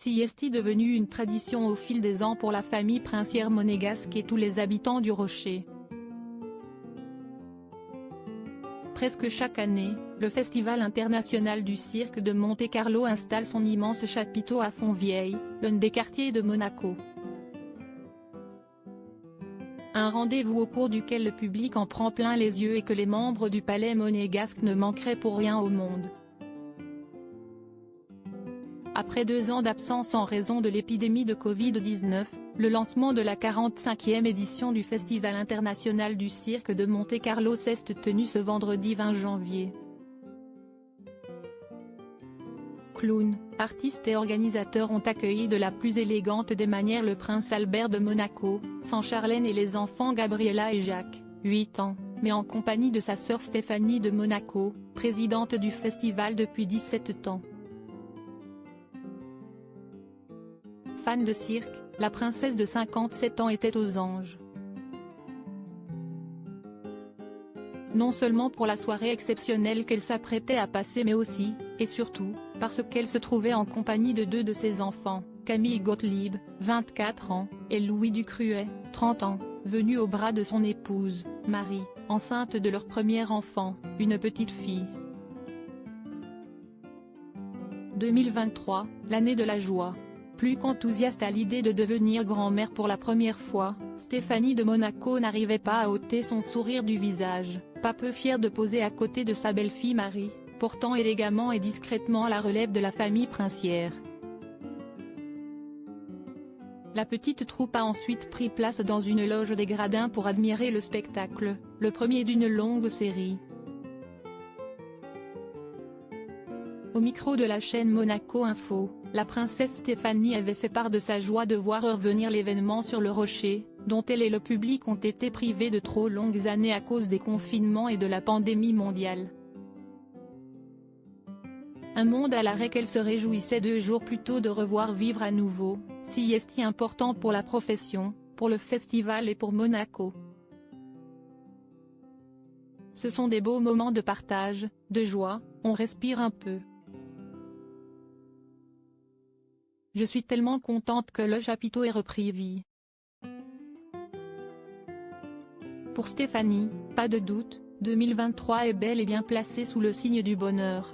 sieste devenue une tradition au fil des ans pour la famille princière monégasque et tous les habitants du Rocher. Presque chaque année, le Festival international du cirque de Monte-Carlo installe son immense chapiteau à Fontvieille, l'un des quartiers de Monaco. Un rendez-vous au cours duquel le public en prend plein les yeux et que les membres du palais monégasque ne manqueraient pour rien au monde. Après 2 ans d'absence en raison de l'épidémie de Covid-19, le lancement de la 45e édition du Festival international du cirque de Monte-Carlo s'est tenu ce vendredi 20 janvier. Clowns, artistes et organisateurs ont accueilli de la plus élégante des manières le prince Albert de Monaco, sans Charlène et les enfants Gabriella et Jacques, 8 ans, mais en compagnie de sa sœur Stéphanie de Monaco, présidente du festival depuis 17 ans. Fan de cirque, la princesse de 57 ans était aux anges. Non seulement pour la soirée exceptionnelle qu'elle s'apprêtait à passer mais aussi, et surtout, parce qu'elle se trouvait en compagnie de 2 de ses enfants, Camille Gottlieb, 24 ans, et Louis Ducruet, 30 ans, venus au bras de son épouse, Marie, enceinte de leur premier enfant, une petite fille. 2023, l'année de la joie. Plus qu'enthousiaste à l'idée de devenir grand-mère pour la première fois, Stéphanie de Monaco n'arrivait pas à ôter son sourire du visage, pas peu fière de poser à côté de sa belle-fille Marie, portant élégamment et discrètement la relève de la famille princière. La petite troupe a ensuite pris place dans une loge des gradins pour admirer le spectacle, le premier d'une longue série. Au micro de la chaîne Monaco Info, la princesse Stéphanie avait fait part de sa joie de voir revenir l'événement sur le Rocher, dont elle et le public ont été privés de trop longues années à cause des confinements et de la pandémie mondiale. Un monde à l'arrêt qu'elle se réjouissait 2 jours plus tôt de revoir vivre à nouveau, si important pour la profession, pour le festival et pour Monaco. Ce sont des beaux moments de partage, de joie, on respire un peu. Je suis tellement contente que le chapiteau ait repris vie. Pour Stéphanie, pas de doute, 2023 est bel et bien placé sous le signe du bonheur,